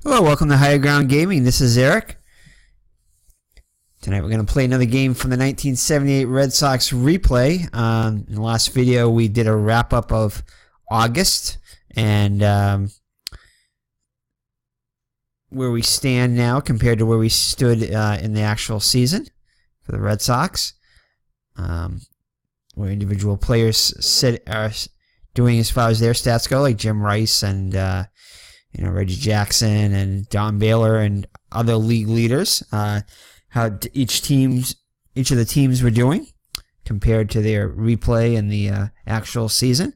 Hello, welcome to Higher Ground Gaming. This is Eric. Tonight we're going to play another game from the 1978 Red Sox replay. In the last video we did a wrap-up of August and where we stand now compared to where we stood in the actual season for the Red Sox. Where individual players are doing as far as their stats go, like Jim Rice and Reggie Jackson and Don Baylor and other league leaders. How each of the teams were doing compared to their replay in the actual season.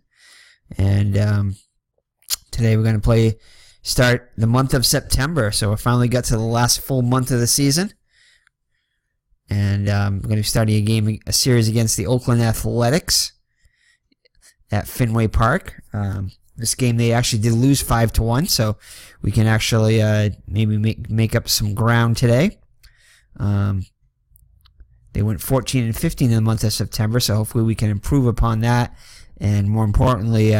And today we're going to start the month of September. So we finally got to the last full month of the season. And we're going to be starting a series against the Oakland Athletics at Fenway Park. This game they actually did lose 5-1, so we can actually maybe make up some ground today. They went 14-15 in the month of September, so hopefully we can improve upon that, and more importantly,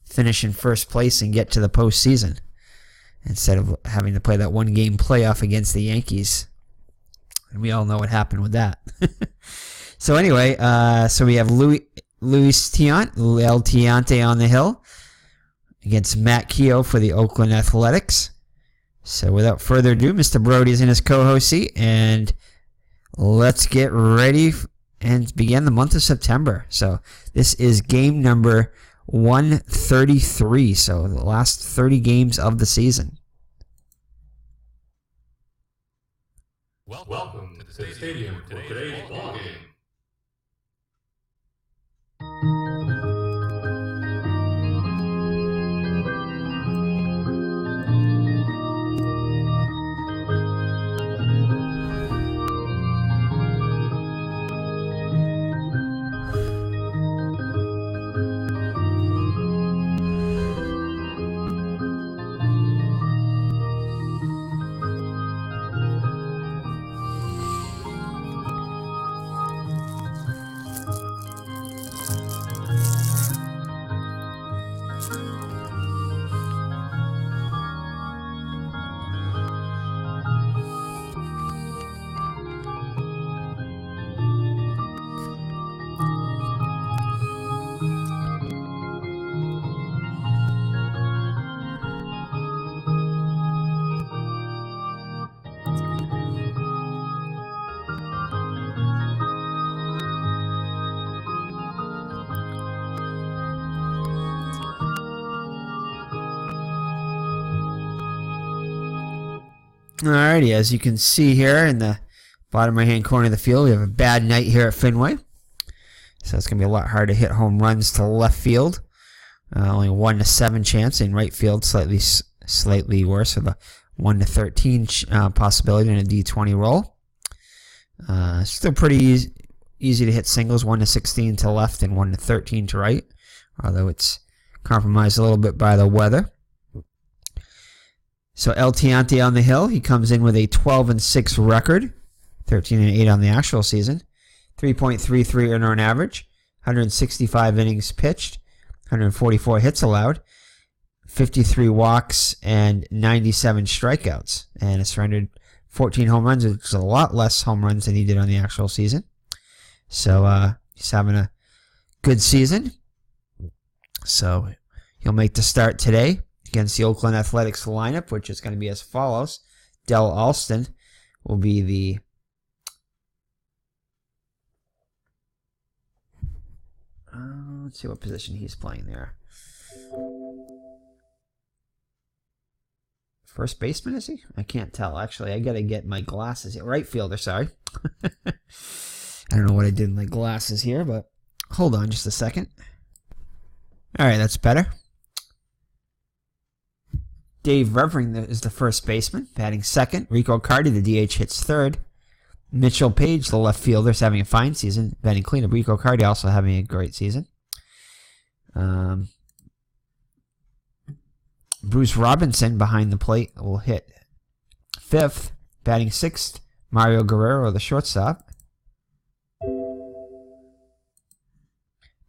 finish in first place and get to the postseason instead of having to play that one-game playoff against the Yankees. And we all know what happened with that. So anyway, so we have Tiant, El Tiante on the hill against Matt Keough for the Oakland Athletics. So without further ado, Mr. Brody's in his co-host seat, and let's get ready and begin the month of September. So this is game number 133, so the last 30 games of the season. Welcome to the stadium for today's ball game. Alrighty, as you can see here in the bottom right-hand corner of the field, we have a bad night here at Fenway. So it's going to be a lot harder to hit home runs to left field. Only 1-7 chance in right field, slightly worse with a 1-13 possibility in a D20 roll. Still pretty easy to hit singles, 1-16 to left and 1-13 to right, although it's compromised a little bit by the weather. So El Tiante on the hill, he comes in with a 12-6 record, 13-8 on the actual season, 3.33 earned average, 165 innings pitched, 144 hits allowed, 53 walks, and 97 strikeouts, and has surrendered 14 home runs, which is a lot less home runs than he did on the actual season. So he's having a good season. So he'll make the start today against the Oakland Athletics lineup, which is going to be as follows. Del Alston will be the let's see what position he's playing there. First baseman, is he? I can't tell. Actually, I got to get my glasses here. Right fielder, sorry. I don't know what I did with my glasses here, but hold on just a second. All right, that's better. Dave Revering is the first baseman, batting second. Rico Cardi, the DH, hits third. Mitchell Page, the left fielder, is having a fine season, batting cleanup. Rico Cardi also having a great season. Bruce Robinson behind the plate will hit fifth, batting sixth. Mario Guerrero, the shortstop.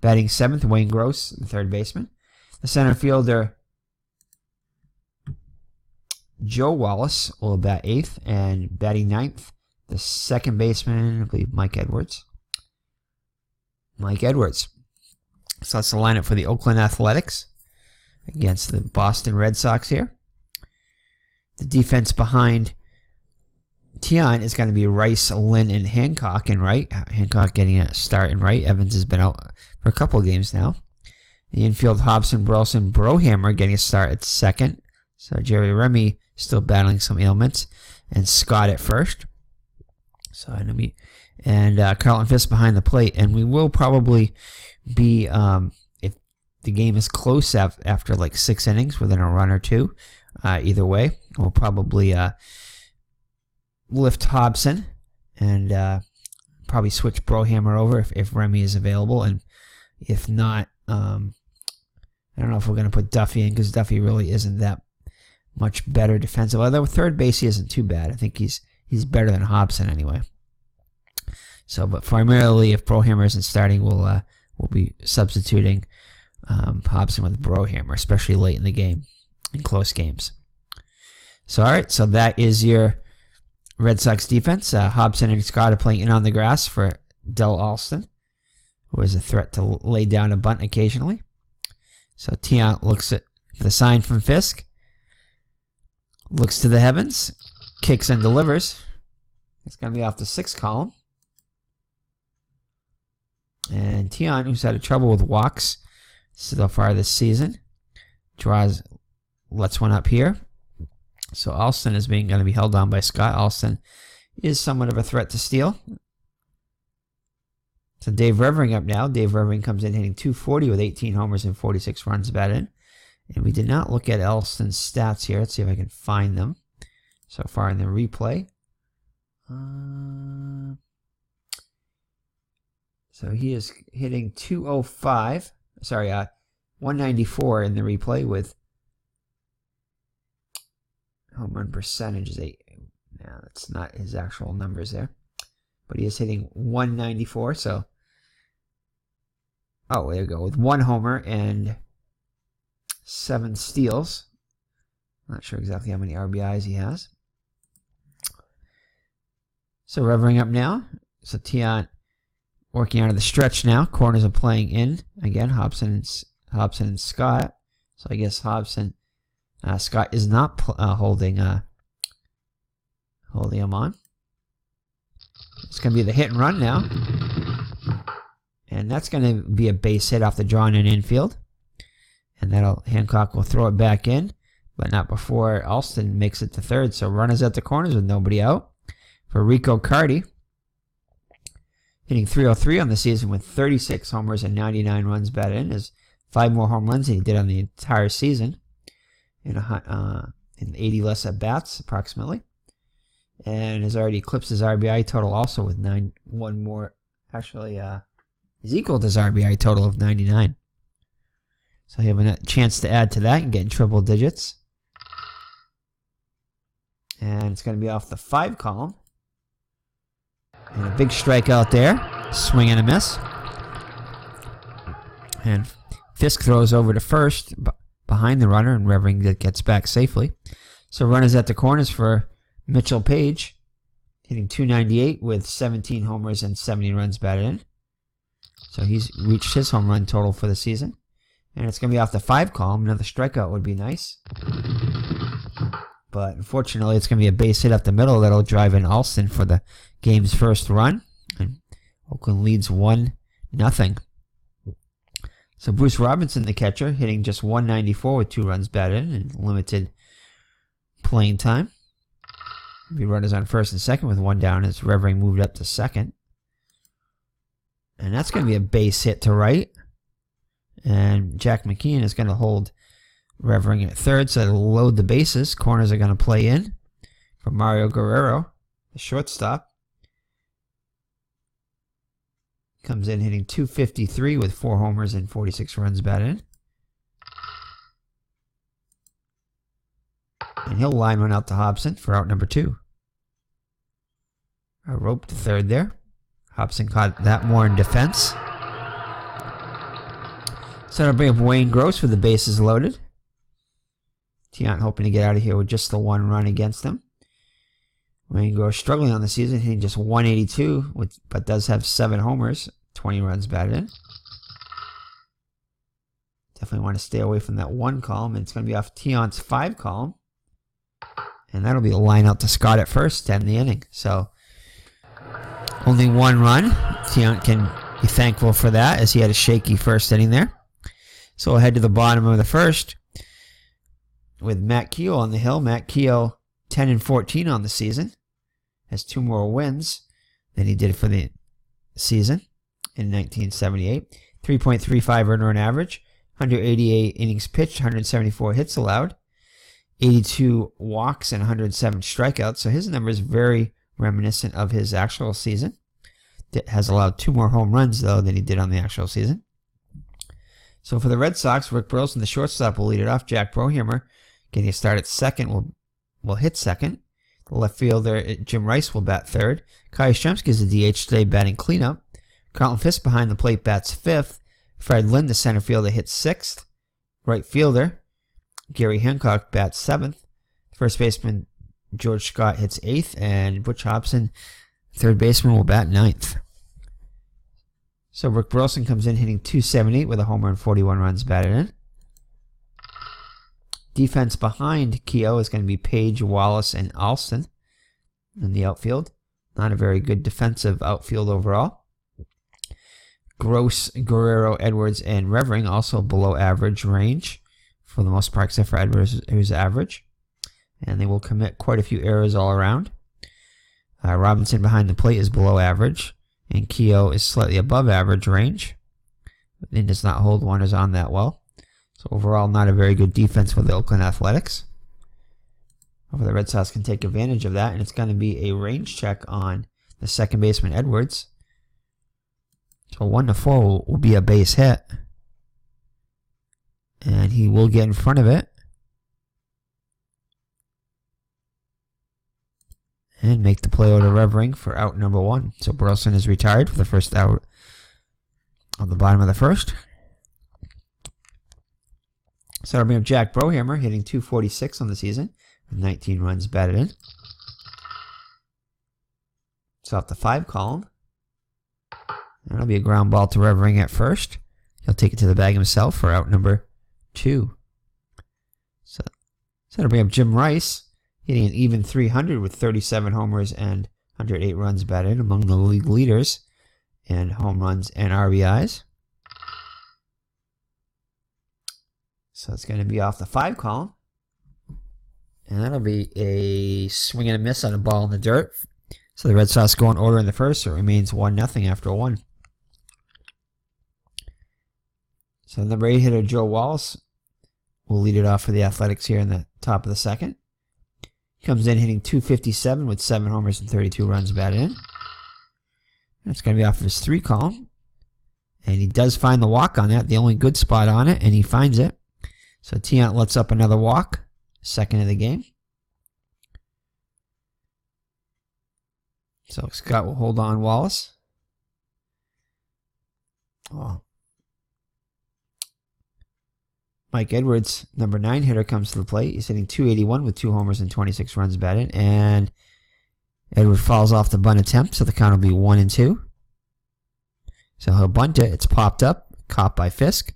Batting seventh, Wayne Gross, the third baseman. The center fielder, Joe Wallace will bat 8th, and batting 9th, the second baseman, I believe Mike Edwards. So that's the lineup for the Oakland Athletics against the Boston Red Sox here. The defense behind Tiant is going to be Rice, Lynn, and Hancock in right. Hancock getting a start in right. Evans has been out for a couple of games now. The infield, Hobson, Burleson, Brohammer getting a start at second. So Jerry Remy still battling some ailments. And Scott at first. So Carlton Fisk behind the plate. And we will probably be, if the game is close after like 6 innings, within a run or two, either way, we'll probably lift Hobson and probably switch Brohammer over if Remy is available. And if not, I don't know if we're going to put Duffy in, because Duffy really isn't that much better defensive. Although third base, he isn't too bad. I think he's better than Hobson anyway. So, but primarily, if Brohammer isn't starting, we'll be substituting Hobson with Brohammer, especially late in the game, in close games. So, all right. So that is your Red Sox defense. Hobson and Scott are playing in on the grass for Del Alston, who is a threat to lay down a bunt occasionally. So Tiant looks at the sign from Fisk, looks to the heavens, kicks and delivers. It's going to be off the 6th column. And Tiant, who's had trouble with walks so far this season, lets one up here. So Alston is going to be held on by Scott. Alston is somewhat of a threat to steal. So Dave Revering up now. Dave Revering comes in hitting .240 with 18 homers and 46 runs batted in. And we did not look at Alston's stats here. Let's see if I can find them so far in the replay. So he is hitting 205. Sorry, 194 in the replay with home run percentage is 8. No, that's not his actual numbers there. But he is hitting 194, so... Oh, there we go. With 1 homer and 7 steals. Not sure exactly how many RBIs he has. So Revering up now. So Tiant working out of the stretch now. Corners are playing in. Again, Hobson and Scott. So I guess Scott is not holding him on. It's going to be the hit and run now. And that's going to be a base hit off the drawn-in infield. And Hancock will throw it back in, but not before Alston makes it to third. So runners at the corners with nobody out. For Rico Carty, hitting .303 on the season with 36 homers and 99 runs batted in. Is 5 more home runs than he did on the entire season. In 80 less at-bats, approximately. And has already eclipsed his RBI total also with 1 more. Actually, he's equal to his RBI total of 99. So he have a chance to add to that and get in triple digits. And it's going to be off the 5 column. And a big strikeout there. Swing and a miss. And Fisk throws over to first behind the runner, and Revering gets back safely. So runners at the corners for Mitchell Page, hitting .298 with 17 homers and 70 runs batted in. So he's reached his home run total for the season. And it's going to be off the 5 column. Another strikeout would be nice. But unfortunately, it's going to be a base hit up the middle that'll drive in Alston for the game's first run. And Oakland leads 1-0. So Bruce Robinson, the catcher, hitting just .194 with 2 runs batted in and limited playing time. Be runners on first and second with 1 down as Revering moved up to second. And that's going to be a base hit to right. And Jack McKeon is going to hold Revering at third, so it'll load the bases. Corners are going to play in for Mario Guerrero, the shortstop. Comes in hitting .253 with 4 homers and 46 runs batted in. And he'll line one out to Hobson for out number 2. A rope to third there. Hobson caught that more in defense. So that'll bring up Wayne Gross with the bases loaded. Tiant hoping to get out of here with just the 1 run against him. Wainwright struggling on the season, hitting just 182, but does have 7 homers, 20 runs batted in. Definitely want to stay away from that 1 column, and it's going to be off Tiant's 5 column. And that'll be a line out to Scott at first to end the inning. So, only 1 run. Tiant can be thankful for that, as he had a shaky first inning there. So we'll head to the bottom of the first with Matt Keough on the hill. Matt Keough, 10-14 on the season. Has 2 more wins than he did for the season in 1978. 3.35 earned run average. 188 innings pitched. 174 hits allowed. 82 walks and 107 strikeouts. So his number is very reminiscent of his actual season. It has allowed 2 more home runs, though, than he did on the actual season. So for the Red Sox, Rick Burleson, the shortstop, will lead it off. Jack Brohammer getting a start at second will hit second. The left fielder, Jim Rice, will bat third. Kai Yastrzemski is the DH today, batting cleanup. Carlton Fisk behind the plate bats fifth. Fred Lynn, the center fielder, hits sixth. Right fielder, Gary Hancock, bats seventh. First baseman, George Scott, hits eighth. And Butch Hobson, third baseman, will bat ninth. So Rick Burleson comes in hitting .278 with a homer and 41 runs batted in. Defense behind Keough is going to be Page, Wallace, and Alston in the outfield. Not a very good defensive outfield overall. Gross, Guerrero, Edwards, and Revering also below average range for the most part, except for Edwards, who's average. And they will commit quite a few errors all around. Robinson behind the plate is below average, and Keough is slightly above average range. And does not hold runners on that well. So overall, not a very good defense for the Oakland Athletics. However, the Red Sox can take advantage of that, and it's going to be a range check on the second baseman, Edwards. So 1-4 will be a base hit. And he will get in front of it. And make the play over to Revering for out number 1. So Burleson is retired for the first out on the bottom of the first. So we have Jack Brohammer hitting .246 on the season, with 19 runs batted in. It's off the 5 column. That'll be a ground ball to Revering at first. He'll take it to the bag himself for out number 2. So that'll bring up Jim Rice, hitting an even .300 with 37 homers and 108 runs batted in, among the league leaders in home runs and RBIs. So it's going to be off the 5 column. And that'll be a swing and a miss on a ball in the dirt. So the Red Sox go in order in the first. So it remains 1-0 after 1. So number 8 hitter Joe Wallace will lead it off for the Athletics here in the top of the second. He comes in hitting .257 with 7 homers and 32 runs batted in. That's going to be off of his 3 column. And he does find the walk on that, the only good spot on it, and he finds it. So Tiant lets up another walk, second of the game. So Scott will hold on Wallace. Oh. Mike Edwards, number 9 hitter, comes to the plate. He's hitting .281 with 2 homers and 26 runs batted. And Edwards falls off the bunt attempt, so the count will be 1-2. So he'll bunt it. It's popped up, caught by Fisk.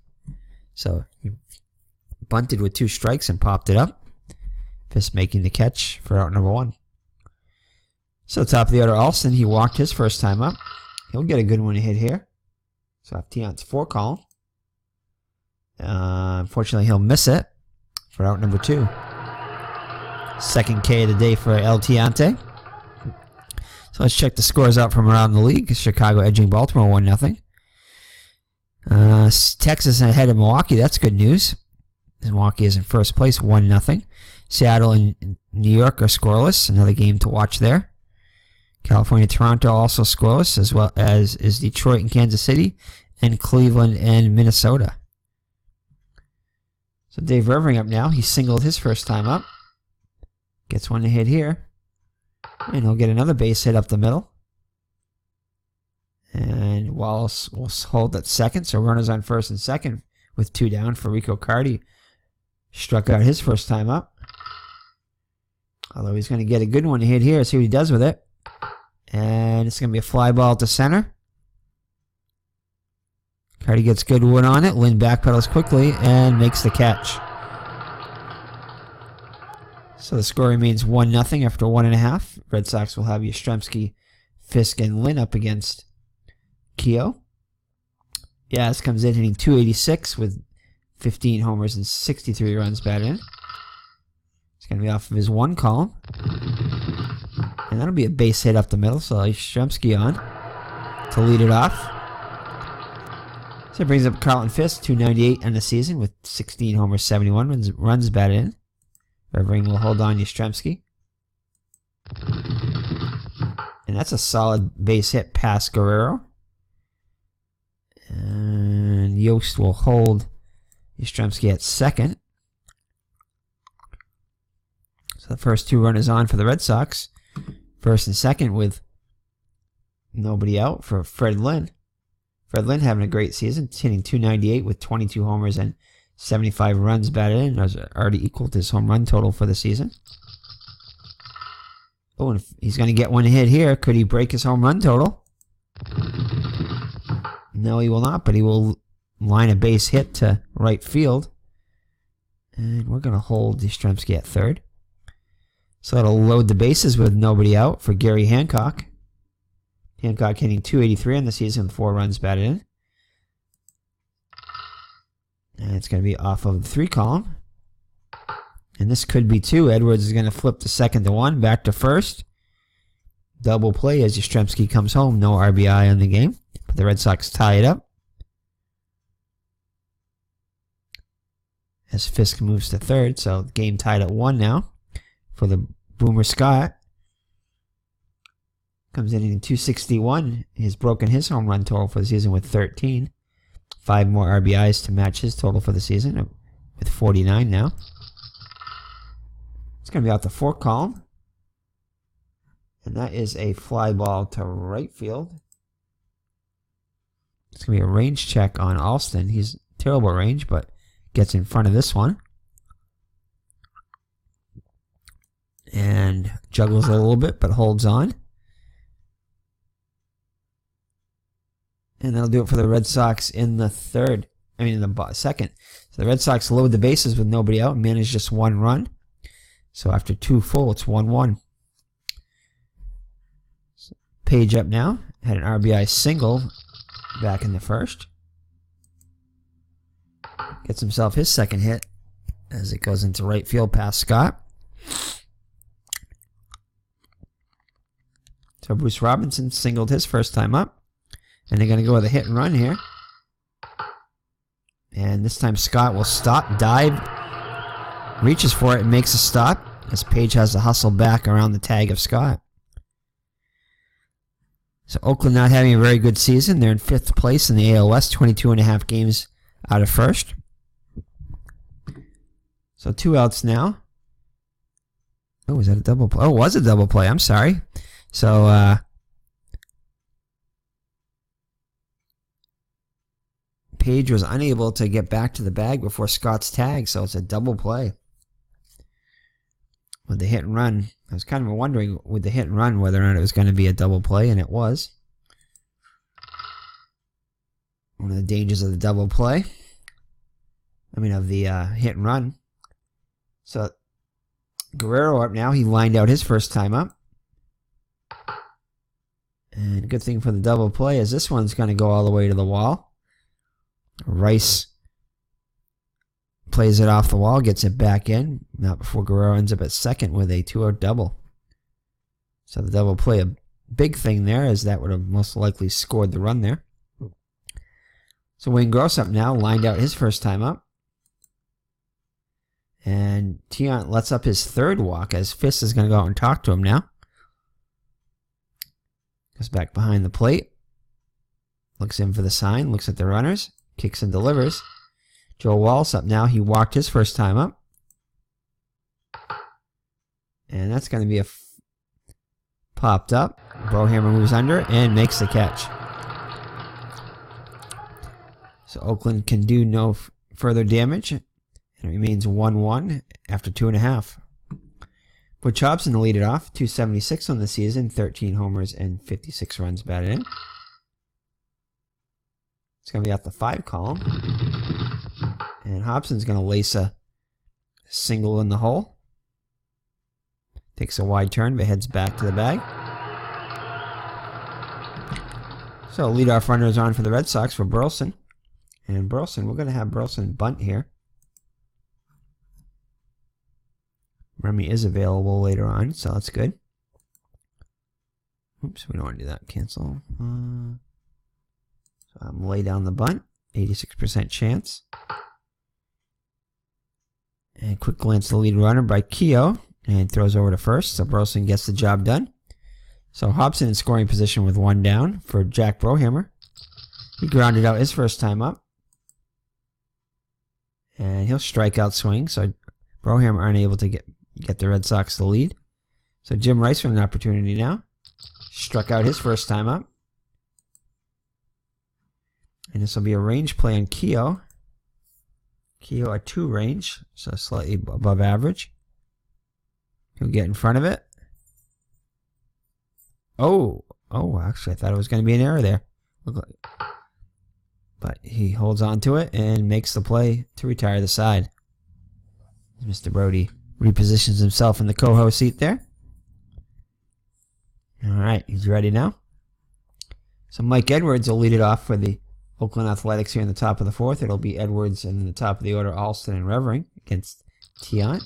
So he bunted with 2 strikes and popped it up. Fisk making the catch for out number 1. So top of the order, Alston, he walked his first time up. He'll get a good one to hit here. So off Tiant's 4 column. Unfortunately, he'll miss it for out number 2. Second K of the day for El Tiante. So let's check the scores out from around the league. Chicago edging Baltimore 1-0. Texas ahead of Milwaukee. That's good news. Milwaukee is in first place, 1-0. Seattle and New York are scoreless. Another game to watch there. California, Toronto also scoreless, as well as is Detroit and Kansas City, and Cleveland and Minnesota. So Dave Revering up now. He singled his first time up. Gets one to hit here. And he'll get another base hit up the middle. And Wallace will hold at second. So runners on first and second with 2 down for Rico Cardi. Struck out his first time up. Although he's going to get a good one to hit here. See what he does with it. And it's going to be a fly ball to center. Cardi gets good wood on it. Lynn backpedals quickly and makes the catch. So the score remains 1-0 after 1.5. Red Sox will have Yastrzemski, Fisk, and Lynn up against Keough. Yaz comes in hitting .286 with 15 homers and 63 runs batted in. It's going to be off of his one column. And that'll be a base hit up the middle, so Yastrzemski on to lead it off. So it brings up Carlton Fisk, .298 in the season with 16 homers, 71 runs batted in. Revering will hold on Yastrzemski. And that's a solid base hit past Guerrero. And Yost will hold Yastrzemski at second. So the first two runners on for the Red Sox. First and second with nobody out for Fred Lynn. Fred Lynn having a great season, hitting .298 with 22 homers and 75 runs batted in. That's already equaled his home run total for the season. Oh, and if he's going to get one hit here, could he break his home run total? No, he will not, but he will line a base hit to right field. And we're going to hold Yastrzemski at third. So that'll load the bases with nobody out for Gary Hancock. Hancock hitting .283 in the season with 4 runs batted in. And it's going to be off of the 3 column. And this could be 2. Edwards is going to flip the second to 1, back to first. Double play as Yastrzemski comes home. No RBI in the game. But the Red Sox tie it up. As Fisk moves to third. So the game tied at 1 now for the Boomer Scott. Comes in .261. He's broken his home run total for the season with 13. 5 more RBIs to match his total for the season with 49 now. It's going to be out the 4 column. And that is a fly ball to right field. It's going to be a range check on Alston. He's terrible range, but gets in front of this one. And juggles a little bit, but holds on. And that'll do it for the Red Sox in the second. So the Red Sox load the bases with nobody out and manage just 1 run. So after 2 full, it's 1-1. So Page up now. Had an RBI single back in the first. Gets himself his second hit as it goes into right field past Scott. So Bruce Robinson singled his first time up. And they're going to go with a hit and run here. And this time Scott will stop, dive, reaches for it, and makes a stop. As Page has to hustle back around the tag of Scott. So Oakland not having a very good season. They're in 5th place in the AL West, 22.5 games out of first. So 2 outs now. Oh, was that a double play? Oh, it was a double play. I'm sorry. So, Page was unable to get back to the bag before Scott's tag, so it's a double play. With the hit and run, I was kind of wondering with the hit and run whether or not it was going to be a double play, and it was. One of the dangers of the double play. Of the hit and run. So, Guerrero up now. He lined out his first time up. And good thing for the double play is this one's going to go all the way to the wall. Rice plays it off the wall, gets it back in. Not before Guerrero ends up at second with a 2-out double. So the double play, a big thing there, as that would have most likely scored the run there. So Wayne Gross up now, lined out his first time up. And Tiant lets up his 3rd walk as Fisk is going to go out and talk to him now. Goes back behind the plate. Looks in for the sign, looks at the runners. Kicks and delivers. Joe Walsh up now. He walked his first time up. And that's going to be popped up. Brohammer moves under and makes the catch. So Oakland can do no further damage. And it remains 1-1 after 2.5. Butch Hobson to lead it off. 276 on the season. 13 homers and 56 runs batted in. It's going to be out the 5 column. And Hobson's going to lace a single in the hole. Takes a wide turn, but heads back to the bag. So leadoff runner is on for the Red Sox for Burleson. And Burleson, we're going to have Burleson bunt here. Remy is available later on, so that's good. Oops, we don't want to do that. Cancel. So I'm lay down the bunt. 86% chance. And quick glance to the lead runner by Keough. And throws over to first, so Burleson gets the job done. So Hobson in scoring position with 1 down for Jack Brohammer. He grounded out his first time up. And he'll strike out swing, so Brohammer unable to get the Red Sox the lead. So Jim Rice with an opportunity now. Struck out his first time up. And this will be a range play on Keough. Keough a 2 range, so slightly above average. He'll get in front of it. Oh, actually I thought it was going to be an error there. But he holds on to it and makes the play to retire the side. Mr. Brody repositions himself in the co-host seat there. All right, he's ready now. So Mike Edwards will lead it off for the Oakland Athletics here in the top of the 4th. It'll be Edwards and in the top of the order, Alston and Revering against Tiant.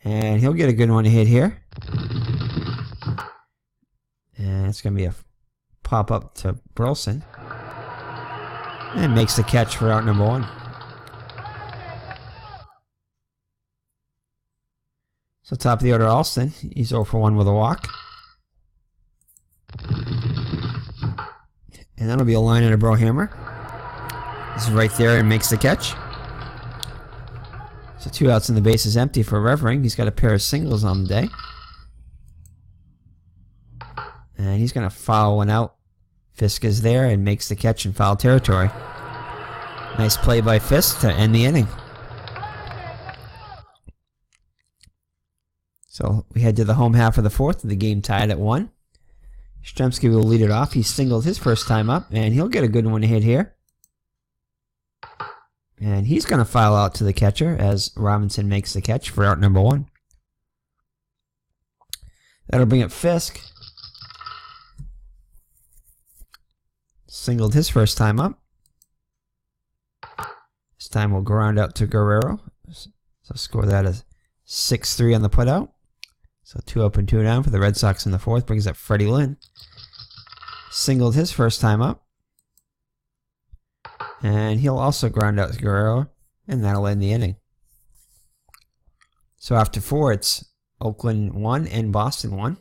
And he'll get a good one to hit here. And it's going to be a pop-up to Burleson. And makes the catch for out number 1. So top of the order, Alston. He's 0 for 1 with a walk. And that'll be a line into Brohammer. He's right there and makes the catch. So 2 outs and the base is empty for Revering. He's got a pair of singles on the day. And he's going to foul one out. Fisk is there and makes the catch in foul territory. Nice play by Fisk to end the inning. So we head to the home half of the 4th. The game tied at 1. Stremski will lead it off. He singled his first time up, and he'll get a good one to hit here. And he's going to foul out to the catcher as Robinson makes the catch for out number 1. That'll bring up Fisk. Singled his first time up. This time we'll ground out to Guerrero. So score that as 6-3 on the putout. So 2 up and 2 down for the Red Sox in the 4th. Brings up Freddie Lynn. Singled his first time up. And he'll also ground out to Guerrero. And that'll end the inning. So after 4, it's Oakland 1 and Boston 1.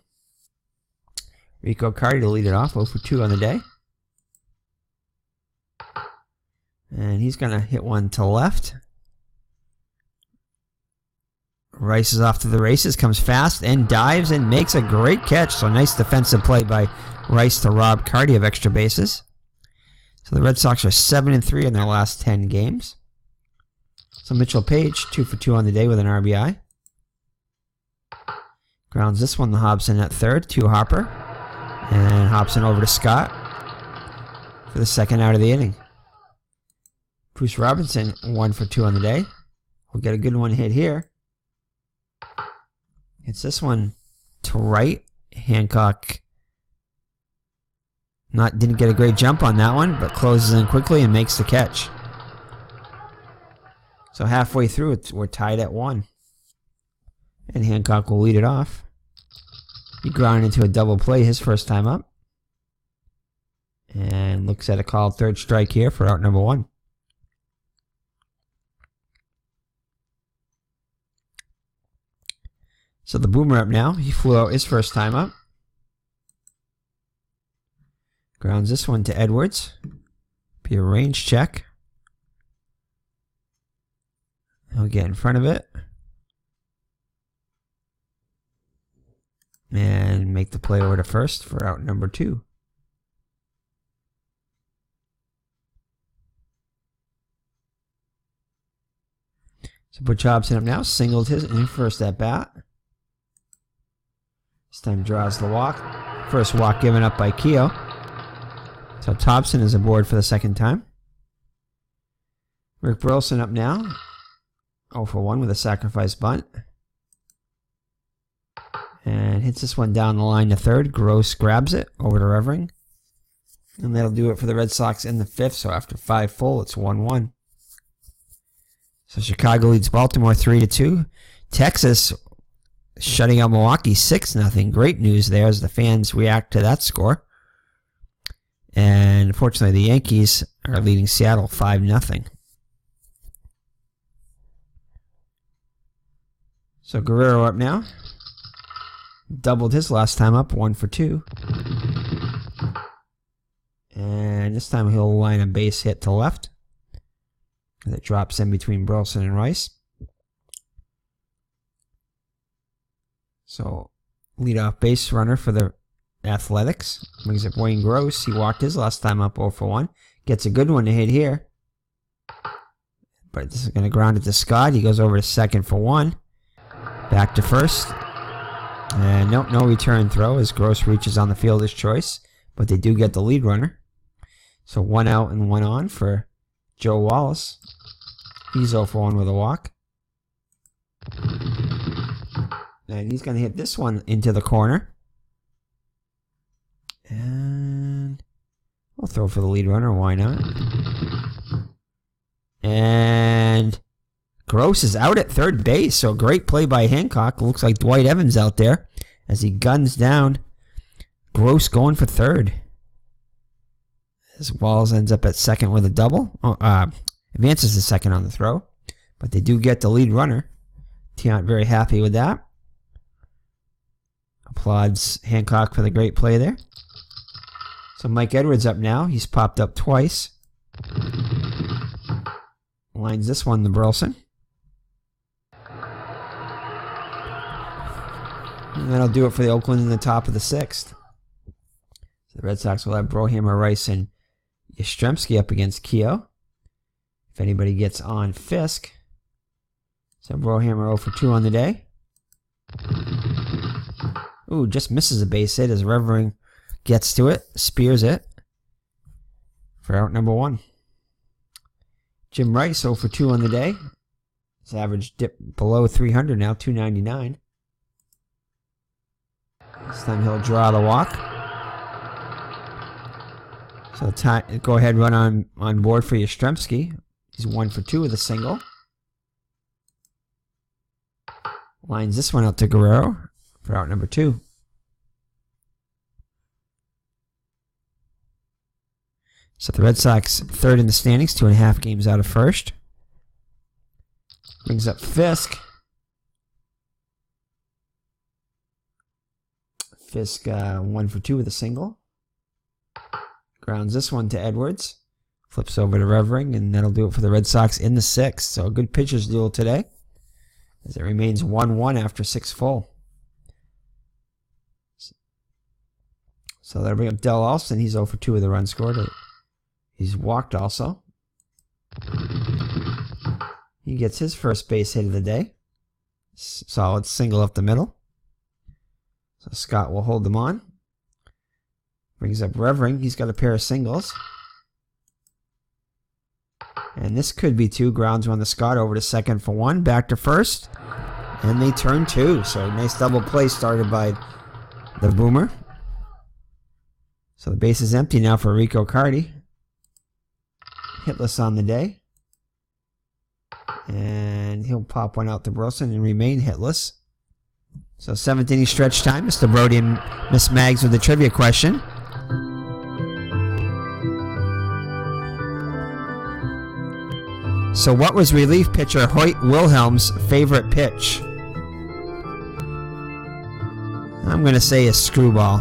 Rico Carty to lead it off. 0 for 2 on the day. And he's going to hit one to left. Rice is off to the races, comes fast and dives and makes a great catch. So nice defensive play by Rice to rob Carty of extra bases. So the Red Sox are 7-3 in their last 10 games. So Mitchell Page, 2 for 2 on the day with an RBI. Grounds this one to Hobson at third, to Hopper. And Hobson over to Scott for the second out of the inning. Bruce Robinson, 1 for 2 on the day. We'll get a good one hit here. It's this one to right. Hancock didn't get a great jump on that one, but closes in quickly and makes the catch. So halfway through, we're tied at 1. And Hancock will lead it off. He grounded into a double play his first time up. And looks at a called third strike here for out number 1. So the boomer up now. He flew out his first time up. Grounds this one to Edwards. Be a range check. He'll get in front of it. And make the play over to first for out number 2. So Butch Hobson up now. Singled his in first at bat. This time draws the walk. First walk given up by Keough. So Thompson is aboard for the second time. Rick Burleson up now. 0 for 1 with a sacrifice bunt. And hits this one down the line to third. Gross grabs it over to Revering. And that'll do it for the Red Sox in the fifth. So after 5 full, it's 1-1. So Chicago leads Baltimore 3-2. Texas shutting out Milwaukee 6-0. Great news there as the fans react to that score. And unfortunately, the Yankees are leading Seattle 5-0. So Guerrero up now. Doubled his last time up, 1 for 2. And this time he'll line a base hit to left. That drops in between Burleson and Rice. So, leadoff base runner for the Athletics. Brings up Wayne Gross. He walked his last time up 0 for 1. Gets a good one to hit here. But this is going to ground it to Scott. He goes over to second for 1. Back to first. And no return throw as Gross reaches on the fielder's choice. But they do get the lead runner. So 1 out and 1 on for Joe Wallace. He's 0 for 1 with a walk. And he's going to hit this one into the corner. And we'll throw for the lead runner. Why not? And Gross is out at third base. So great play by Hancock. Looks like Dwight Evans out there as he guns down. Gross going for third. As Walls ends up at second with a double. Advances to second on the throw. But they do get the lead runner. Tiant very happy with that. Applauds Hancock for the great play there. So Mike Edwards up now. He's popped up twice. Lines this one to Burleson. And that'll do it for the Oakland in the top of the sixth. So the Red Sox will have Brohammer, Rice, and Yastrzemski up against Keough. If anybody gets on Fisk. So Brohammer 0 for 2 on the day. Ooh, just misses a base hit as Revering gets to it, spears it for out number 1. Jim Rice 0 for 2 on the day. His average dipped below 300 now, 299. This time he'll draw the walk. So go ahead, run on board for Yastrzemski. He's 1 for 2 with a single. Lines this one out to Guerrero for out number 2. So the Red Sox third in the standings, 2.5 games out of first. Brings up Fisk. Fisk 1 for 2 with a single. Grounds this one to Edwards. Flips over to Revering, and that'll do it for the Red Sox in the sixth. So a good pitcher's duel today, as it remains 1-1 after 6 full. So that'll bring up Del Alston. He's 0 for 2 with a run scored. He's walked also. He gets his first base hit of the day. Solid single up the middle. So Scott will hold them on. Brings up Revering. He's got a pair of singles. And this could be 2. Grounds one to Scott over to second for 1. Back to first. And they turn 2. So nice double play started by the Boomer. So the base is empty now for Rico Carty. Hitless on the day. And he'll pop one out to Burleson and remain hitless. So 7th inning stretch time. Mr. Brody and Miss Maggs with the trivia question. So what was relief pitcher Hoyt Wilhelm's favorite pitch? I'm going to say a screwball.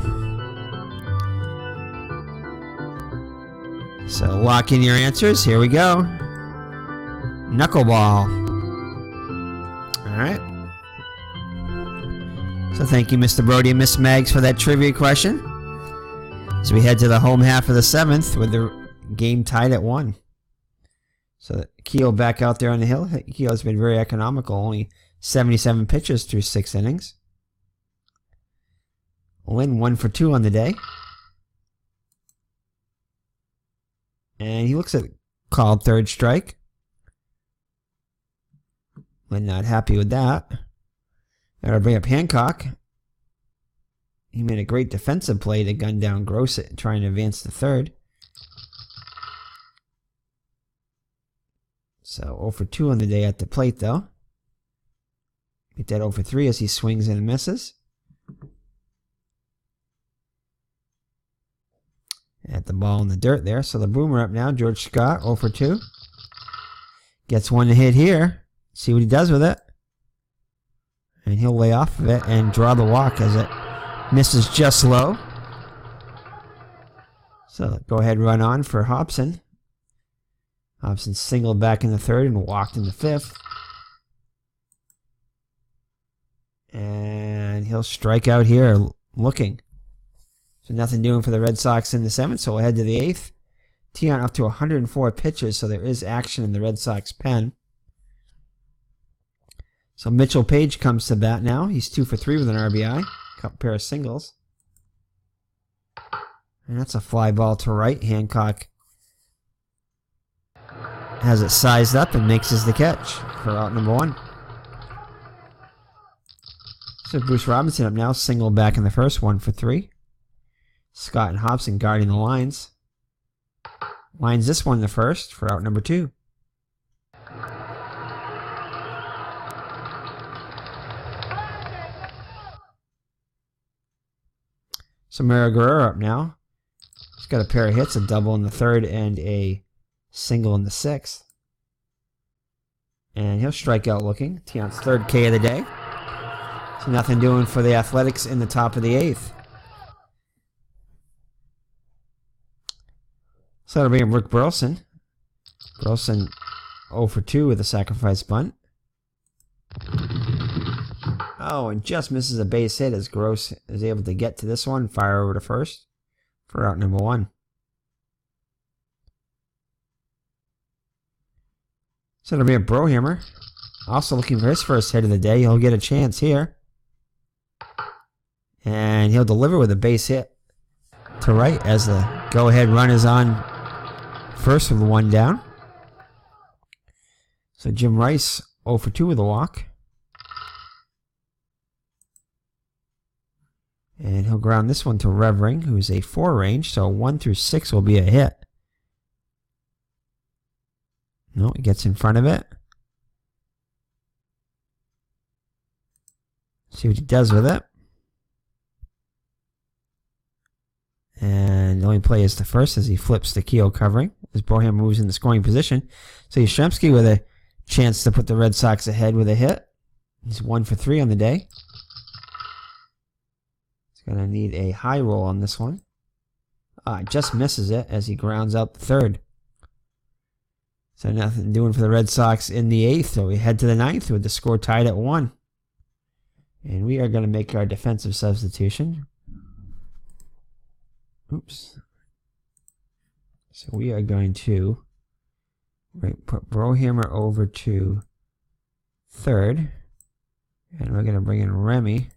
So lock in your answers. Here we go. Knuckleball. All right. So thank you, Mr. Brody and Miss Maggs, for that trivia question. As we head to the home half of the 7th with the game tied at 1. So Keough back out there on the hill. Keough's been very economical. Only 77 pitches through 6 innings. Lynn 1 for 2 on the day. And he looks at called third strike. Lynn not happy with that. Gotta bring up Hancock. He made a great defensive play to gun down Gross and trying to advance to third. So 0 for 2 on the day at the plate though. Get that 0 for 3 as he swings and misses. At the ball in the dirt there. So the boomer up now. George Scott 0 for 2. Gets one to hit here. See what he does with it. And he'll lay off of it and draw the walk as it misses just low. So go ahead, run on for Hobson. Hobson singled back in the third and walked in the fifth. And he'll strike out here looking. So nothing doing for the Red Sox in the seventh, so we'll head to the eighth. Tiant up to 104 pitches, so there is action in the Red Sox pen. So Mitchell Page comes to bat now. He's 2 for 3 with an RBI. Couple pair of singles. And that's a fly ball to right. Hancock has it sized up and makes the catch for out number 1. So Bruce Robinson up now. Single back in the first. 1 for 3. Scott and Hobson guarding the lines. Lines this one in the first for out number 2. Samara Guerrero up now. He's got a pair of hits, a double in the third and a single in the sixth. And he'll strike out looking. Tiant's third K of the day. So nothing doing for the Athletics in the top of the eighth. So that'll bring Rick Burleson. Burleson 0 for 2 with a sacrifice bunt. Oh, and just misses a base hit as Gross is able to get to this one, fire over to first for out number 1. So it'll be a Brohammer. Also looking for his first hit of the day. He'll get a chance here. And he'll deliver with a base hit to right as the go-ahead run is on first with 1 down. So Jim Rice 0 for 2 with a walk. And he'll ground this one to Revering, who's a 4 range, so 1 through 6 will be a hit. No, he gets in front of it. See what he does with it. And the only play is the first as he flips the Keough covering as Broham moves in the scoring position. So Yastrzemski with a chance to put the Red Sox ahead with a hit. He's 1 for 3 on the day. He's going to need a high roll on this one. Just misses it as he grounds out the third. So nothing doing for the Red Sox in the eighth. So we head to the ninth with the score tied at 1. And we are going to make our defensive substitution. Oops. So we are going to put Brohammer over to third. And we're going to bring in Remy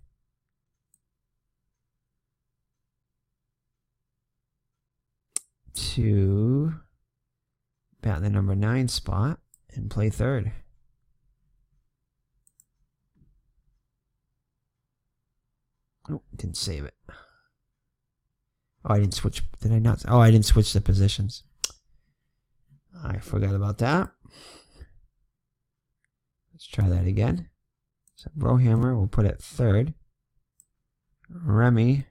to bat the number 9 spot and play third. Oh, didn't save it. Oh, I didn't switch. Did I not? Oh, I didn't switch the positions. I forgot about that. Let's try that again. So Brohammer, we'll put it third. Remy.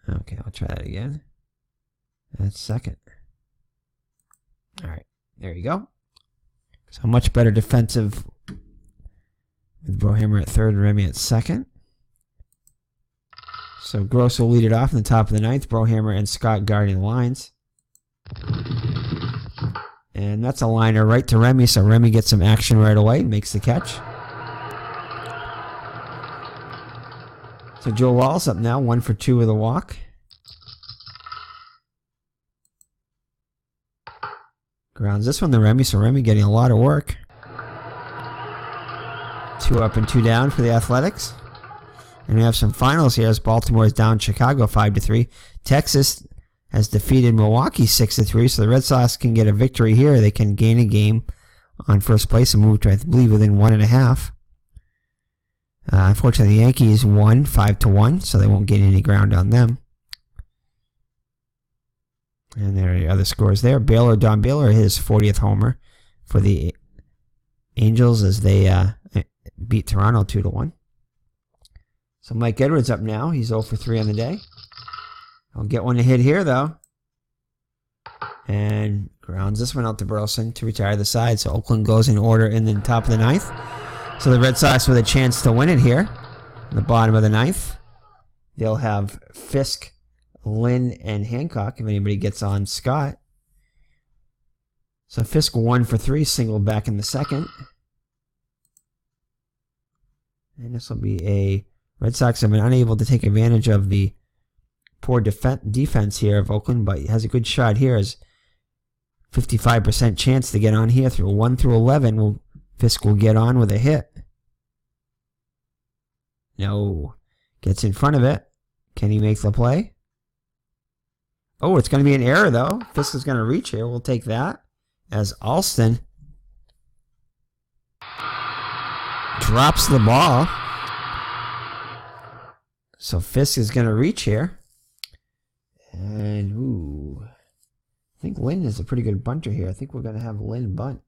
Okay, I'll try that again. That's second. All right, there you go. So much better defensive with Brohammer at third and Remy at second. So Gross will lead it off in the top of the ninth. Brohammer and Scott guarding the lines. And that's a liner right to Remy, so Remy gets some action right away, makes the catch. So Joe Walls up now, 1 for 2 with a walk. Grounds this one to Remy, so Remy getting a lot of work. 2 up and 2 down for the Athletics. And we have some finals here as Baltimore is down Chicago 5-3. Texas has defeated Milwaukee 6-3, so the Red Sox can get a victory here. They can gain a game on first place and move to, I believe, within 1.5. Unfortunately, the Yankees won 5-1, so they won't gain any ground on them. And there are the other scores there. Don Baylor hit his 40th homer for the Angels as they beat Toronto 2-1. So Mike Edwards up now. He's 0 for 3 on the day. I'll get one to hit here, though. And grounds this one out to Burleson to retire the side. So Oakland goes in order in the top of the ninth. So the Red Sox with a chance to win it here in the bottom of the ninth. They'll have Fisk, Lynn, and Hancock if anybody gets on Scott. So Fisk 1 for 3, single back in the second. And this will be a... Red Sox have been unable to take advantage of the poor defense here of Oakland, but he has a good shot here. As 55% chance to get on here through 1 through 11. Fisk will get on with a hit. No. Gets in front of it. Can he make the play? Oh, it's going to be an error, though. Fisk is going to reach here. We'll take that. As Alston drops the ball. So Fisk is going to reach here. And, ooh. I think Lynn is a pretty good bunter here. I think we're going to have Lynn bunt.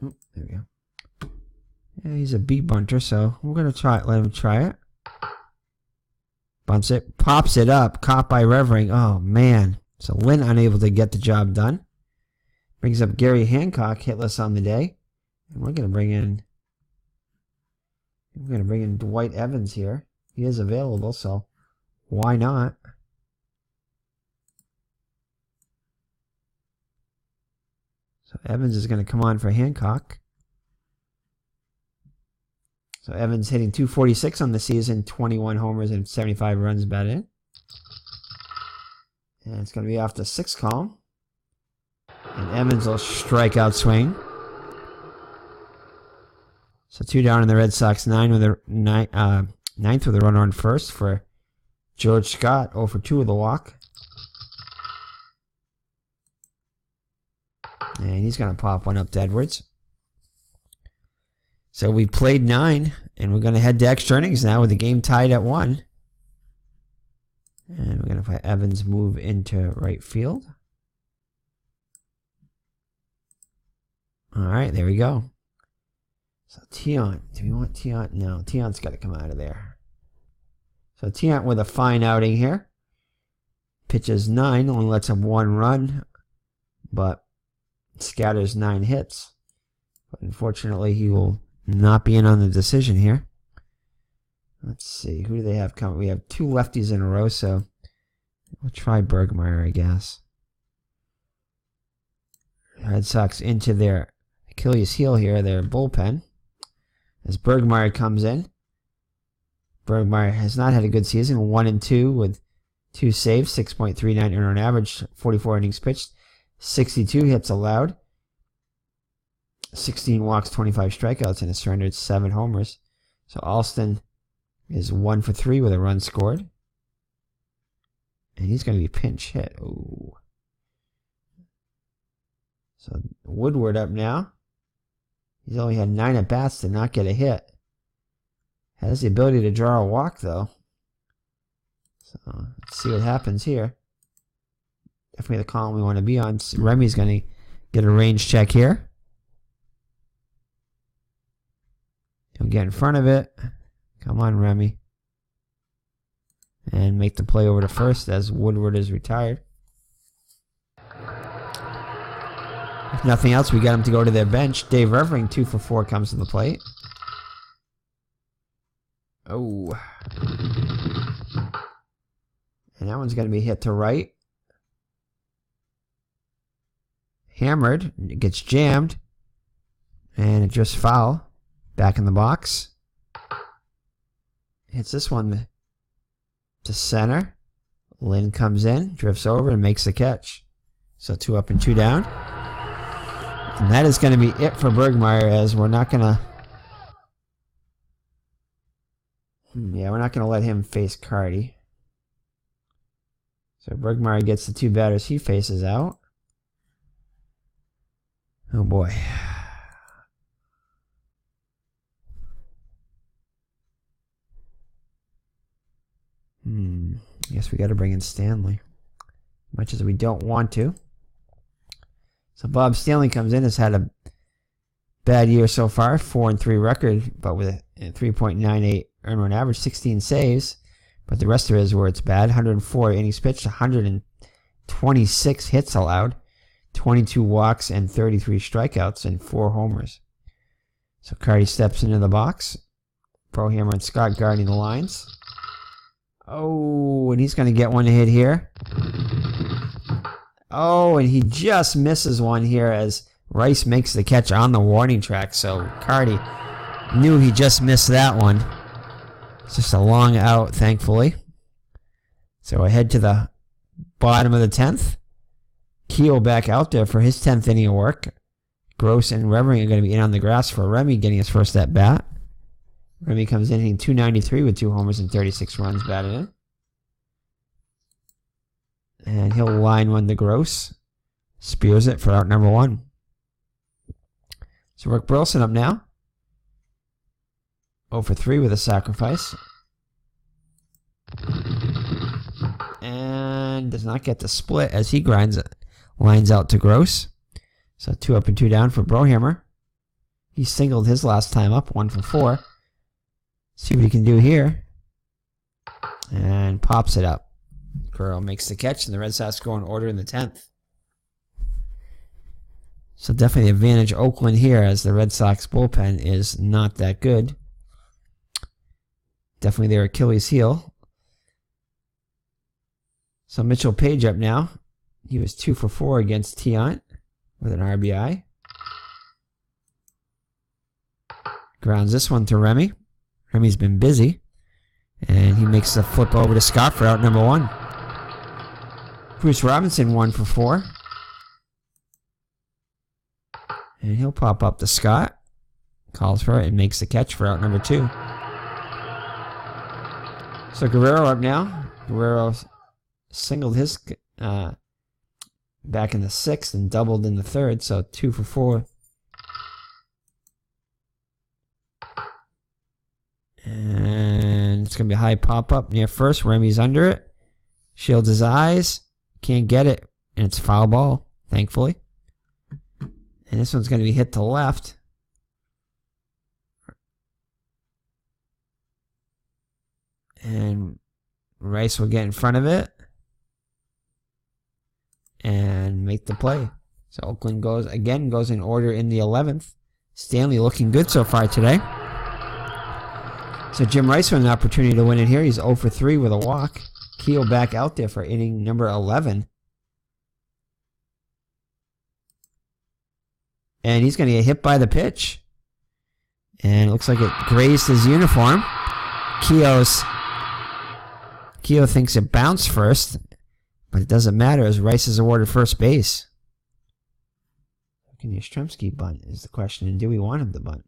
Oh, there we go. Yeah, he's a B bunter, so we're going to try it. Let him try it. Bunts it. Pops it up. Caught by Revering. Oh, man. So Lynn unable to get the job done. Brings up Gary Hancock, hitless on the day. And we're going to bring in Dwight Evans here. He is available, so why not? So Evans is going to come on for Hancock. So Evans hitting .246 on the season, 21 homers and 75 runs batted in. And it's going to be off the 6th column. And Evans will strike out swing. So 2 down in the Red Sox, 9 with a ninth with a runner on first for George Scott, 0 for 2 with a walk. And he's going to pop one up to Edwards. So we played 9, and we're going to head to extra innings now with the game tied at 1. And we're going to let Evans move into right field. All right, there we go. So Tiant, do we want Tiant? No, Tiant's got to come out of there. So Tiant with a fine outing here. Pitches 9, only lets him 1 run, but scatters 9 hits. But unfortunately, he will not be in on the decision here. Let's see, who do they have coming? We have 2 lefties in a row, so we'll try Bergmeyer, I guess. Red Sox into their Achilles heel here, their bullpen. As Bergmeyer comes in. Bergmeyer has not had a good season, 1-2 with 2 saves, 6.39 earned average, 44 innings pitched, 62 hits allowed, 16 walks, 25 strikeouts, and has surrendered 7 homers. So Alston is 1 for 3 with a run scored. And he's going to be pinch hit. Ooh. So Woodward up now. He's only had 9 at-bats to not get a hit. Has the ability to draw a walk, though. So let's see what happens here. Definitely the column we want to be on. Remy's going to get a range check here. He'll get in front of it. Come on, Remy. And make the play over to first as Woodward is retired. If nothing else, we got him to go to their bench. Dave Revering, 2 for 4, comes to the plate. Oh. And that one's going to be hit to right. Hammered. It gets jammed. And it just foul. Back in the box. Hits this one to center. Lynn comes in, drifts over, and makes the catch. So 2 up and 2 down. And that is going to be it for Bergmeyer, as we're not going to... Yeah, we're not going to let him face Carty. So Bergmeyer gets the 2 batters he faces out. Oh boy. I guess we got to bring in Stanley. Much as we don't want to. So Bob Stanley comes in, has had a bad year so far, 4-3 record, but with a 3.98 earned run average, 16 saves. But the rest of it is where it's bad. 104 innings pitched, 126 hits allowed, 22 walks, and 33 strikeouts, and 4 homers. So Carty steps into the box. Brohammer and Scott guarding the lines. Oh, and he's going to get one to hit here. Oh, and he just misses one here as Rice makes the catch on the warning track. So Carty knew he just missed that one. It's just a long out, thankfully. So ahead to the bottom of the 10th. Keough back out there for his 10th inning of work. Gross and Remy are going to be in on the grass for Remy getting his first at bat. Remy comes in hitting .293 with 2 homers and 36 runs batted in. And he'll line one to Gross. Spears it for out number 1. So Rick Burleson up now. 0 for 3 with a sacrifice. And does not get the split as he lines out to Gross. So 2 up and 2 down for Brohammer. He singled his last time up, 1 for 4. See what he can do here. And pops it up. Curl makes the catch, and the Red Sox go in order in the 10th. So definitely advantage Oakland here, as the Red Sox bullpen is not that good. Definitely their Achilles heel. So Mitchell Page up now. He was 2 for 4 against Tiant with an RBI. Grounds this one to Remy. Remy's been busy. And he makes a flip over to Scott for out number 1. Bruce Robinson 1 for 4. And he'll pop up to Scott. Calls for it and makes the catch for out number 2. So Guerrero up now. Guerrero singled his back in the 6th and doubled in the 3rd. So 2 for 4. And it's going to be a high pop-up near first. Remy's under it. Shields his eyes. Can't get it. And it's foul ball, thankfully. And this one's going to be hit to left. And Rice will get in front of it. And make the play. So Oakland goes in order in the 11th. Stanley looking good so far today. So Jim Rice with an opportunity to win it here. He's 0 for 3 with a walk. Keough back out there for inning number 11. And he's going to get hit by the pitch. And it looks like it grazed his uniform. Keough thinks it bounced first. But it doesn't matter as Rice is awarded first base. Can Yastrzemski bunt is the question. And do we want him to bunt?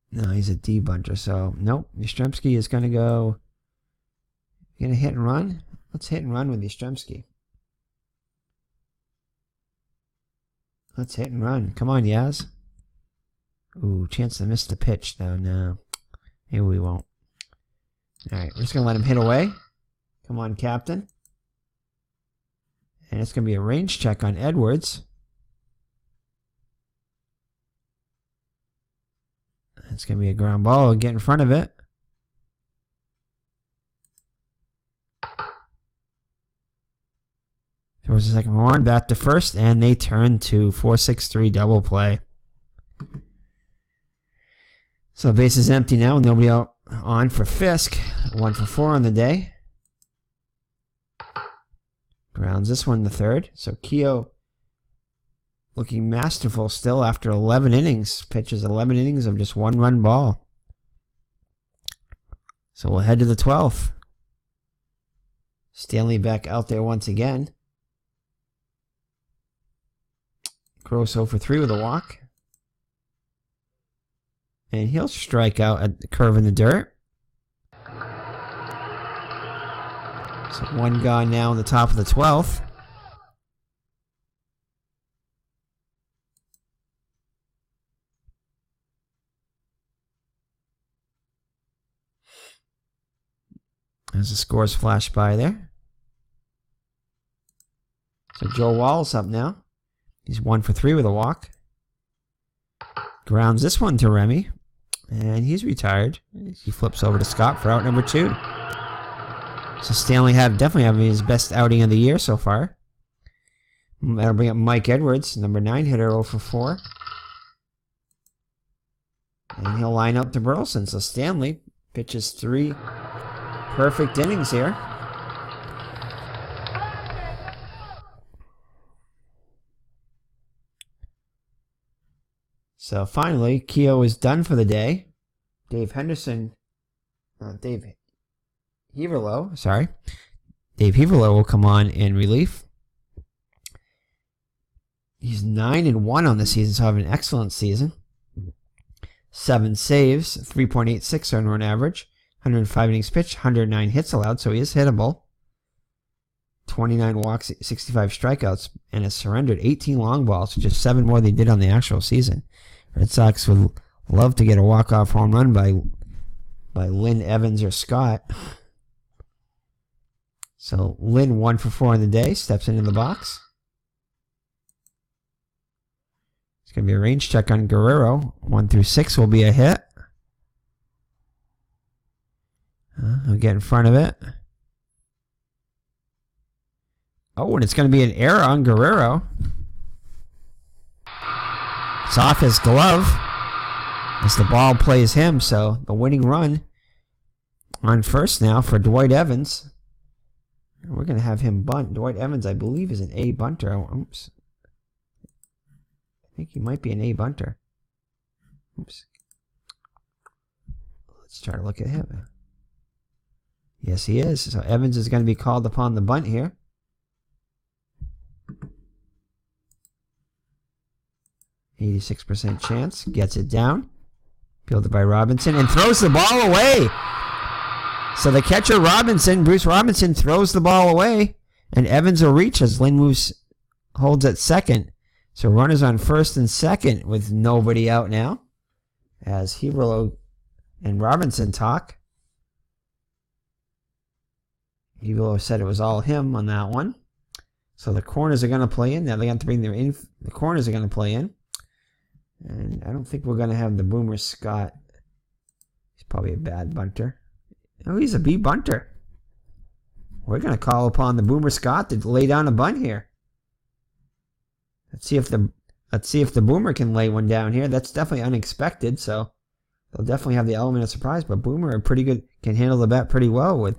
No, he's a debunter, so nope. Yastrzemski is going to go. Going to hit and run? Let's hit and run with Yastrzemski. Let's hit and run. Come on, Yaz. Ooh, chance to miss the pitch, though. No. Maybe we won't. Alright, we're just going to let him hit away. Come on, Captain. And it's going to be a range check on Edwards. It's going to be a ground ball. Get in front of it. Throws the second one. Back to first. And they turn to 4-6-3 double play. So the base is empty now with nobody out on for Fisk. 1 for 4 on the day. Grounds this one the 3rd. So Keough looking masterful still after 11 innings. Pitches 11 innings of just 1-run ball. So we'll head to the 12th. Stanley back out there once again. Gross 0 for 3 with a walk. And he'll strike out at the curve in the dirt. So 1 gone now in the top of the 12th. As the scores flash by there. So Joe Wall's up now. He's 1 for 3 with a walk. Grounds this one to Remy. And he's retired. He flips over to Scott for out number 2. So Stanley definitely having his best outing of the year so far. That'll bring up Mike Edwards, number 9 hitter, 0 for 4. And he'll line up to Burleson. So Stanley pitches 3 perfect innings here. So finally, Keough is done for the day. Dave Heverlow will come on in relief. He's 9-1 on the season, so having an excellent season. 7 saves, 3.86 earned run average, 105 innings pitched, 109 hits allowed, so he is hittable. 29 walks, 65 strikeouts, and has surrendered 18 long balls, which is 7 more than he did on the actual season. Red Sox would love to get a walk-off home run by Lynn, Evans, or Scott. So Lynn 1 for 4 on the day, steps into the box. It's going to be a range check on Guerrero. 1 through 6 will be a hit. He'll get in front of it. Oh, and it's going to be an error on Guerrero. It's off his glove as the ball plays him, so the winning run on first now for Dwight Evans. We're going to have him bunt. Dwight Evans, I believe, is an A bunter. Oops. I think he might be an A bunter. Oops. Let's try to look at him. Yes, he is. So Evans is going to be called upon the bunt here. %86 chance. Gets it down. Fielded by Robinson and throws the ball away. So the catcher Bruce Robinson throws the ball away. And Evans will reach as Lynn holds at second. So runners on first and second with nobody out now. As Heberlo and Robinson talk. Heberlo said it was all him on that one. So the corners are going to play in. Now they have to bring their in. The corners are going to play in. And I don't think we're going to have the Boomer Scott. He's probably a bad bunter. Oh, he's a B bunter. We're going to call upon the Boomer Scott to lay down a bunt here. Let's see if the Boomer can lay one down here. That's definitely unexpected, so they'll definitely have the element of surprise. But Boomer are pretty good, can handle the bat pretty well.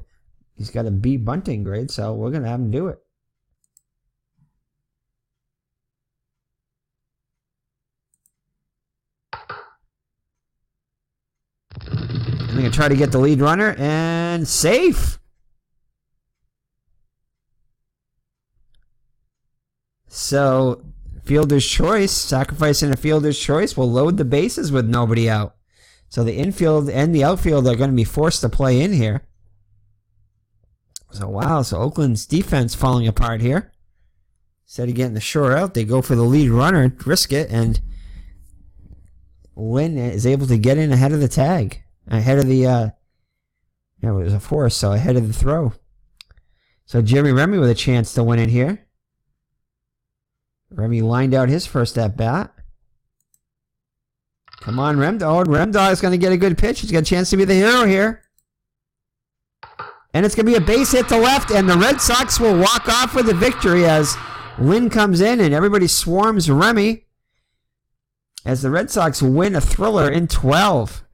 He's got a B bunting grade, so we're going to have him do it. I'm going to try to get the lead runner, and safe. So, fielder's choice, sacrificing a fielder's choice, will load the bases with nobody out. So the infield and the outfield are going to be forced to play in here. So, wow, so Oakland's defense falling apart here. Instead of getting the shore out, they go for the lead runner, risk it, and Lynn is able to get in ahead of the tag. Ahead of the, it was a force, so ahead of the throw. So Jeremy Remy with a chance to win it here. Remy lined out his first at bat. Come on, Remdog. Remdog is going to get a good pitch. He's got a chance to be the hero here. And it's going to be a base hit to left, and the Red Sox will walk off with the victory as Lynn comes in and everybody swarms Remy as the Red Sox win a thriller in 12.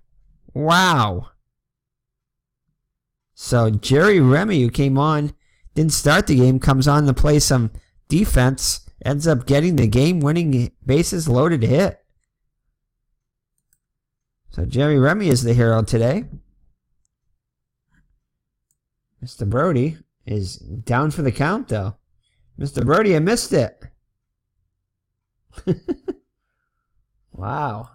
Wow. So Jerry Remy, who came on, didn't start the game, comes on to play some defense, ends up getting the game-winning bases loaded hit. So Jerry Remy is the hero today. Mr. Brody is down for the count, though. Mr. Birdie, I missed it. Wow.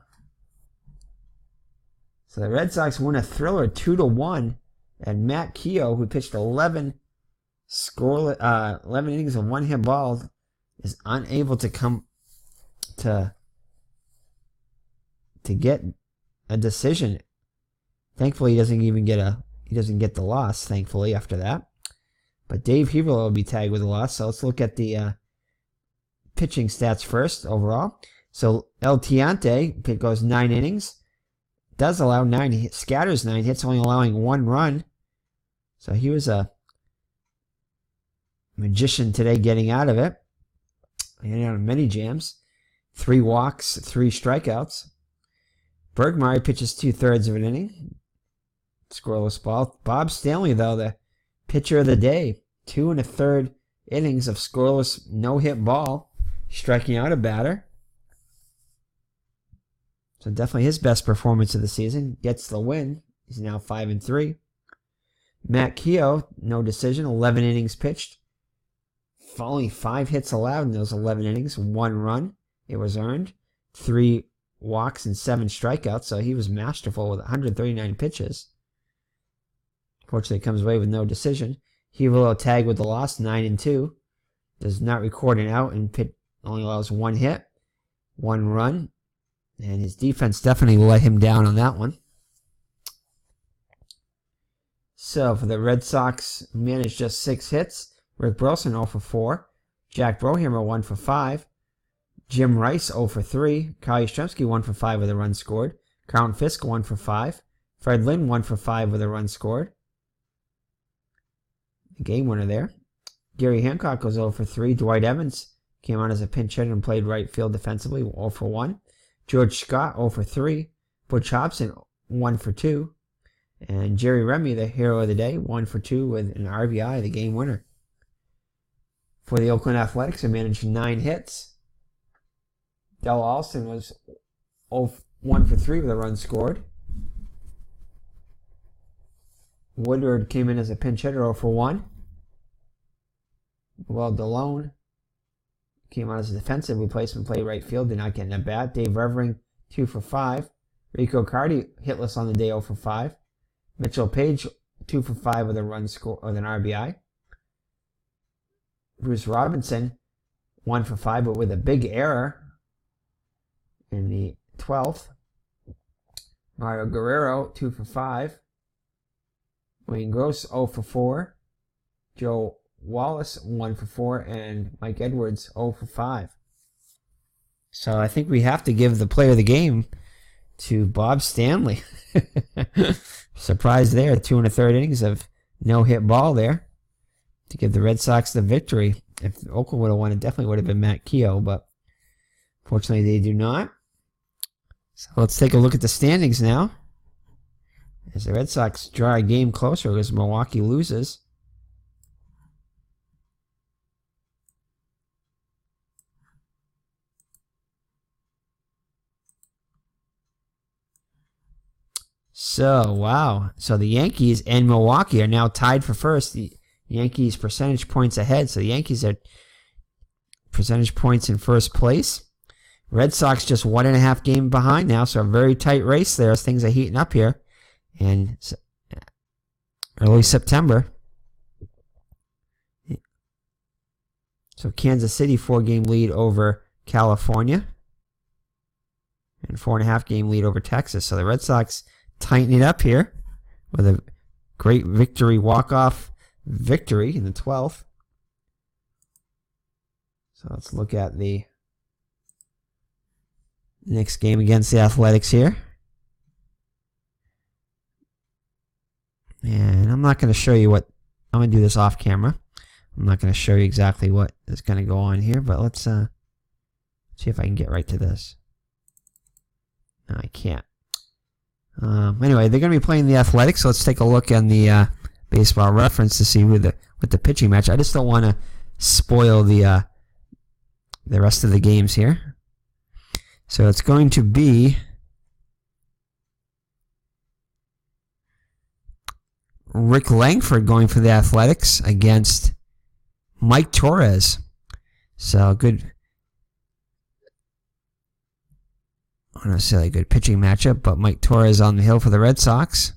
So the Red Sox win a thriller 2-1, and Matt Keough, who pitched 11 innings of one-hit ball, is unable to come to get a decision. Thankfully, he doesn't get the loss. Thankfully, after that, but Dave Heberl will be tagged with a loss. So let's look at the pitching stats first overall. So El Tiante goes 9 innings, does allow 9 hits, scatters 9 hits, only allowing 1 run. So he was a magician today getting out of it. Getting out of many jams. 3 walks, 3 strikeouts. Bergmeyer pitches 2/3 of an inning. Scoreless ball. Bob Stanley, though, the pitcher of the day. 2 1/3 innings of scoreless no-hit ball, striking out a batter. So definitely his best performance of the season. Gets the win. He's now 5-3. Matt Keough, no decision. 11 innings pitched. Only 5 hits allowed in those 11 innings. 1 run. It was earned. 3 walks and 7 strikeouts. So he was masterful with 139 pitches. Fortunately, comes away with no decision. Heberl tagged with the loss, 9-2. Does not record an out and only allows 1 hit, 1 run. And his defense definitely let him down on that one. So for the Red Sox, managed just 6 hits. Rick Burleson 0 for 4. Jack Brohammer 1 for 5. Jim Rice 0 for 3. Kyle Yastrzemski 1 for 5 with a run scored. Carlton Fisk 1 for 5. Fred Lynn 1 for 5 with a run scored. The game winner there. Gary Hancock goes 0 for 3. Dwight Evans came on as a pinch hitter and played right field defensively, 0 for 1. George Scott 0 for 3. Butch Hobson 1 for 2. And Jerry Remy, the hero of the day, 1 for 2 with an RBI, the game winner. For the Oakland Athletics, they managed 9 hits. Del Alston was 1 for 3 with a run scored. Woodward came in as a pinch hitter, 0 for 1. Well, DeLone came on as a defensive replacement, played right field, did not get in at bat. Dave Revering, 2 for 5. Rico Cardi, hitless on the day, 0 for 5. Mitchell Page, 2 for 5 with a run score with an RBI. Bruce Robinson, 1 for 5, but with a big error in the 12th. Mario Guerrero, 2 for 5. Wayne Gross, 0 for 4. Joe Wallace, 1 for 4. And Mike Edwards, 0 for 5. So I think we have to give the player of the game to Bob Stanley. Surprise there. 2 1/3 innings of no-hit ball there to give the Red Sox the victory. If Oakland would have won, it definitely would have been Matt Keough, but fortunately they do not. So let's take a look at the standings now. As the Red Sox draw a game closer as Milwaukee loses. So, wow. So the Yankees and Milwaukee are now tied for first. The Yankees percentage points ahead. So the Yankees are percentage points in first place. Red Sox just 1.5 game behind now. So a very tight race there as things are heating up here in early September. So Kansas City 4-game lead over California. And 4.5 game lead over Texas. So the Red Sox tighten it up here with a great victory, walk-off victory in the 12th. So let's look at the next game against the Athletics here. And I'm not going to show you what, I'm going to do this off camera. I'm not going to show you exactly what is going to go on here, but let's see if I can get right to this. No, I can't. Anyway, they're going to be playing the Athletics, so let's take a look on the Baseball Reference to see what the pitching match. I just don't want to spoil the rest of the games here. So it's going to be Rick Langford going for the Athletics against Mike Torres. So good. I don't necessarily a good pitching matchup, but Mike Torres on the hill for the Red Sox.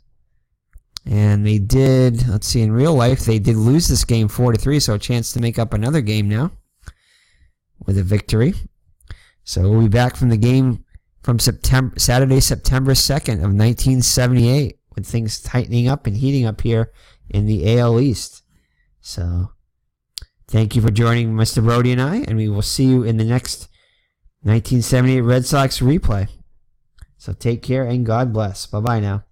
And they did, let's see, in real life, they did lose this game 4-3, so a chance to make up another game now with a victory. So we'll be back from the game from Saturday, September 2nd of 1978, with things tightening up and heating up here in the AL East. So thank you for joining Mr. Brody and I, and we will see you in the next 1978 Red Sox replay. So take care and God bless. Bye-bye now.